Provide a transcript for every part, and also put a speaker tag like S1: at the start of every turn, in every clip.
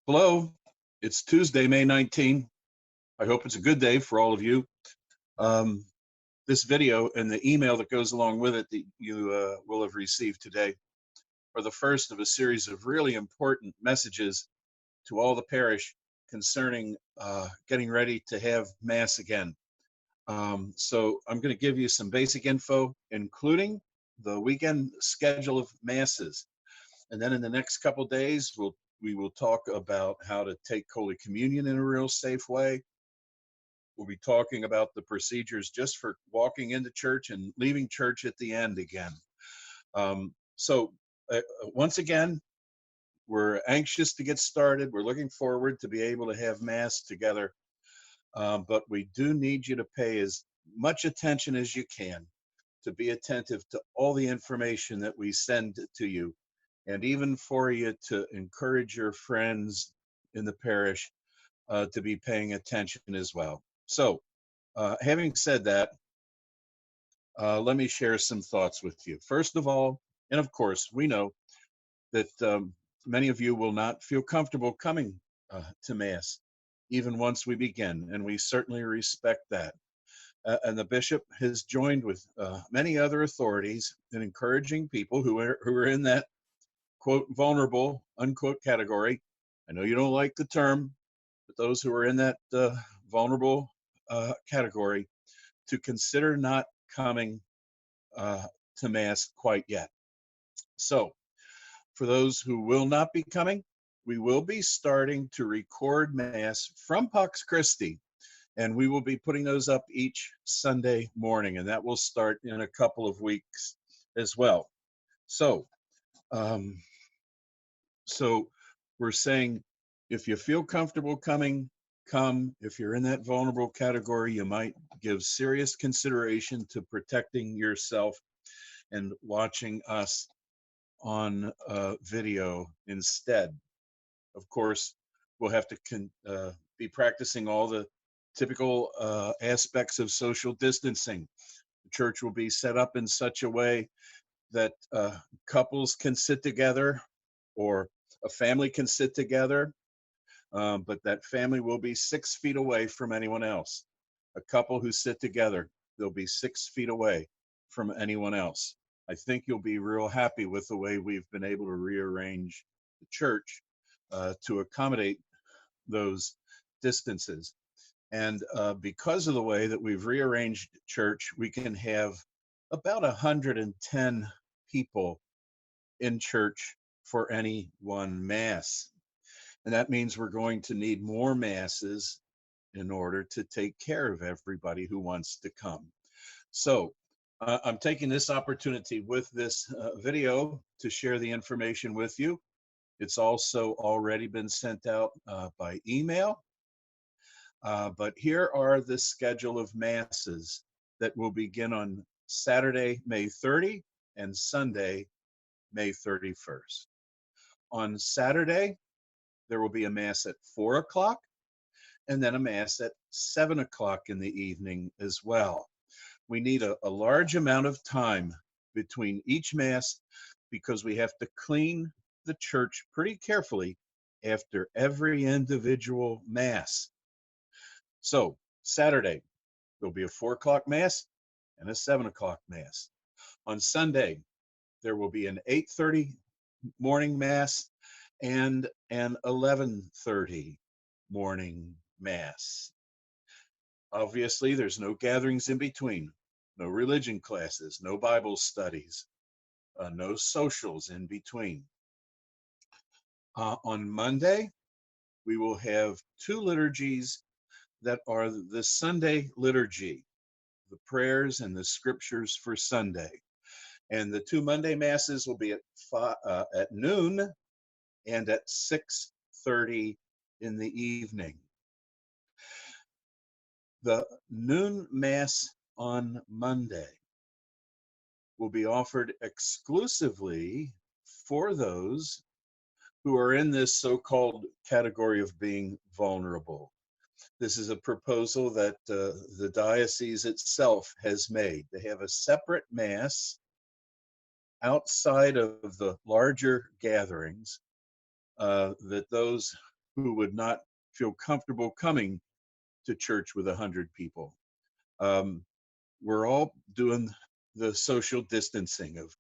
S1: Hello, it's Tuesday, May 19. I hope it's a good day for all of you. Um, this video and the email that goes along with it that you will have received today are the first of a series of really important messages to all the parish concerning getting ready to have Mass again. So I'm going to give you some basic info, including the weekend schedule of Masses. And then in the next couple days, we will talk about how to take Holy Communion in a real safe way. We'll be talking about the procedures just for walking into church and leaving church at the end again. Once again, we're anxious to get started. We're looking forward to be able to have Mass together. But we do need you to pay as much attention as you can, to be attentive to all the information that we send to you, and even for you to encourage your friends in the parish to be paying attention as well. So, having said that, let me share some thoughts with you. First of all, and of course, we know that many of you will not feel comfortable coming to Mass, even once we begin, and we certainly respect that. And the bishop has joined with many other authorities in encouraging people who are in that quote vulnerable unquote category. I know you don't like the term, but those who are in that vulnerable category to consider not coming to Mass quite yet. So for those who will not be coming, we will be starting to record Mass from Pax Christi, and we will be putting those up each Sunday morning, and that will start in a couple of weeks as well. So we're saying, if you feel comfortable coming, come. If you're in that vulnerable category, you might give serious consideration to protecting yourself and watching us on video instead. Of course, we'll have to be practicing all the typical aspects of social distancing. The church will be set up in such a way that couples can sit together, or a family can sit together, but that family will be 6 feet away from anyone else. A couple who sit together, they'll be 6 feet away from anyone else. I think you'll be real happy with the way we've been able to rearrange the church to accommodate those distances. And because of the way that we've rearranged church, we can have about 110 people in church for any one Mass. And that means we're going to need more Masses in order to take care of everybody who wants to come. So I'm taking this opportunity with this video to share the information with you. It's also already been sent out by email. But here are the schedule of Masses that will begin on Saturday, May 30, and Sunday, May 31st. On Saturday, there will be a Mass at 4 o'clock, and then a Mass at 7 o'clock in the evening as well. We need a large amount of time between each Mass because we have to clean the church pretty carefully after every individual Mass. So Saturday, there'll be a 4 o'clock Mass and a 7 o'clock Mass. On Sunday, there will be an 8:30 morning Mass and an 11:30 morning Mass. Obviously, there's no gatherings in between, no religion classes, no Bible studies, no socials in between. On Monday, we will have 2 liturgies that are the Sunday liturgy, the prayers and the scriptures for Sunday. And the 2 Monday Masses will be at noon and at 6:30 in the evening. The noon Mass on Monday will be offered exclusively for those who are in this so-called category of being vulnerable. This is a proposal that the diocese itself has made. They have a separate Mass outside of the larger gatherings that those who would not feel comfortable coming to church with 100 people. Um, we're all doing the social distancing of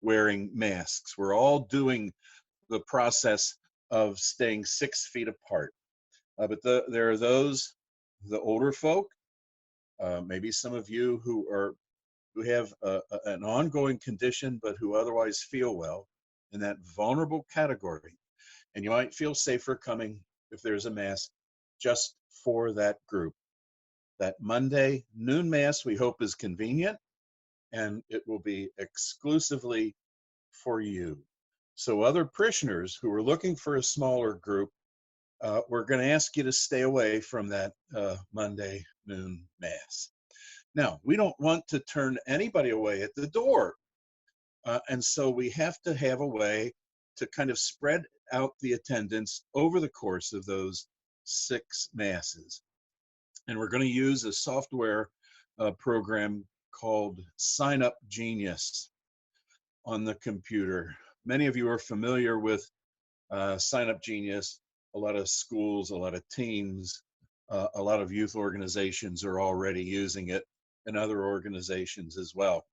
S1: wearing masks. We're all doing the process of staying 6 feet apart. But there are those, the older folk, maybe some of you who have an ongoing condition, but who otherwise feel well, in that vulnerable category. And you might feel safer coming if there's a mass just for that group. That Monday noon mass, we hope, is convenient, and it will be exclusively for you. So other parishioners who are looking for a smaller group, we're going to ask you to stay away from that Monday noon mass. Now, we don't want to turn anybody away at the door. And so we have to have a way to kind of spread out the attendance over the course of those 6 masses. And we're going to use a software program called SignUpGenius on the computer. Many of you are familiar with SignUpGenius. A lot of schools, a lot of teams, a lot of youth organizations are already using it, and other organizations as well.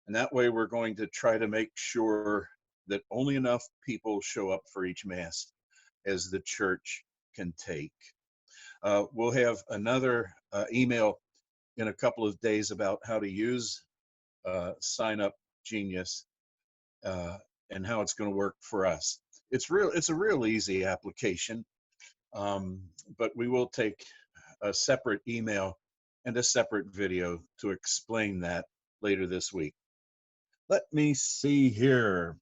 S1: And that way we're going to try to make sure that only enough people show up for each mass as the church can take. We'll have another email in a couple of days about how to use SignUpGenius and how it's going to work for us. It's a real easy application, but we will take a separate email and a separate video to explain that later this week. Let me see here.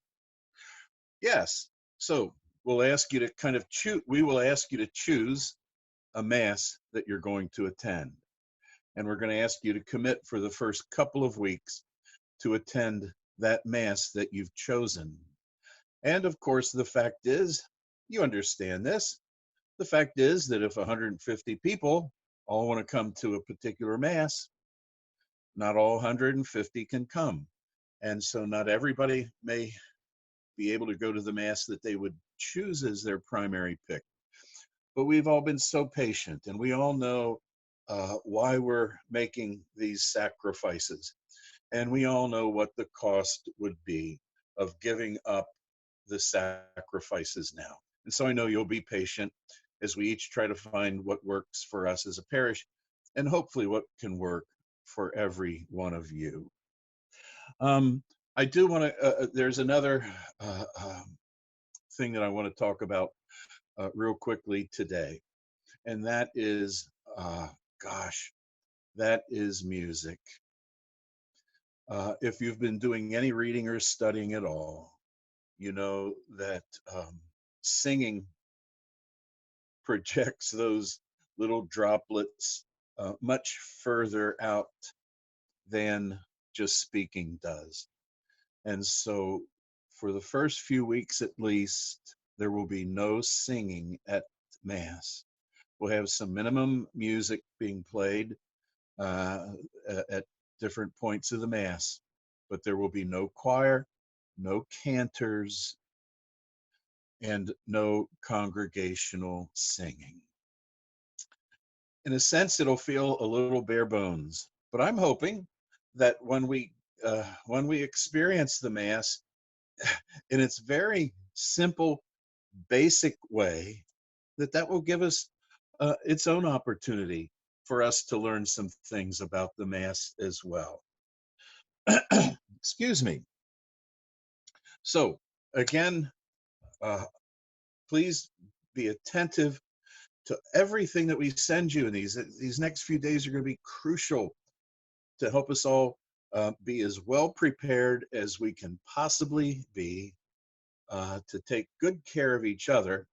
S1: Yes, so we'll ask you to kind of choose. We will ask you to choose a mass that you're going to attend, and we're going to ask you to commit for the first couple of weeks to attend that mass that you've chosen. And of course, the fact is, you understand this. The fact is that if 150 people all want to come to a particular mass, not all 150 can come. And so not everybody may be able to go to the mass that they would choose as their primary pick. But we've all been so patient, and we all know why we're making these sacrifices. And we all know what the cost would be of giving up the sacrifices now. And so I know you'll be patient as we each try to find what works for us as a parish, and hopefully what can work for every one of you. I do want to, there's another thing that I want to talk about real quickly today, and that is, that is music. If you've been doing any reading or studying at all, you know that singing projects those little droplets much further out than just speaking does. And so for the first few weeks at least, there will be no singing at Mass. We'll have some minimum music being played at different points of the Mass, but there will be no choir, no cantors, and no congregational singing. In a sense, it'll feel a little bare bones, but I'm hoping that when we experience the Mass in its very simple, basic way, that will give us its own opportunity for us to learn some things about the Mass as well. Excuse me. So again, please be attentive to everything that we send you. And these next few days are going to be crucial to help us all be as well prepared as we can possibly be to take good care of each other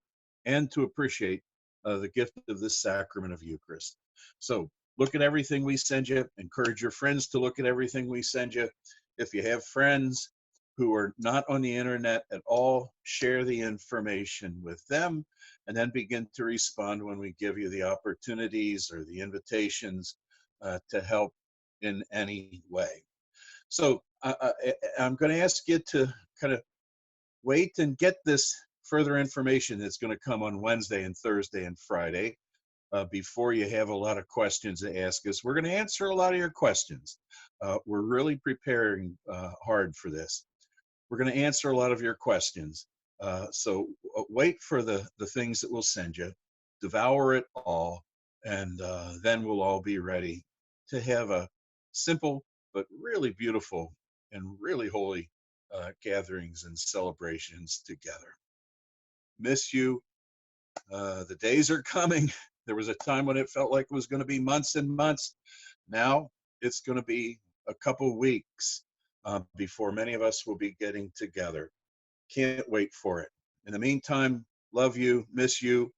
S1: and to appreciate the gift of this sacrament of Eucharist. So look at everything we send you. Encourage your friends to look at everything we send you. If you have friends who are not on the internet at all, share the information with them, and then begin to respond when we give you the opportunities or the invitations to help in any way. So I'm going to ask you to kind of wait and get this further information that's going to come on Wednesday and Thursday and Friday. Before you have a lot of questions to ask us, we're going to answer a lot of your questions. We're really preparing hard for this. We're going to answer a lot of your questions. So wait for the things that we'll send you, devour it all, and then we'll all be ready to have a simple but really beautiful and really holy gatherings and celebrations together. Miss you. The days are coming. There was a time when it felt like it was going to be months and months. Now it's going to be a couple weeks before many of us will be getting together. Can't wait for it. In the meantime, love you, miss you,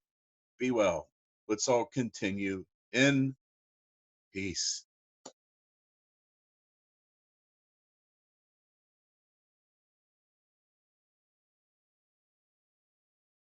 S1: be well. Let's all continue in peace.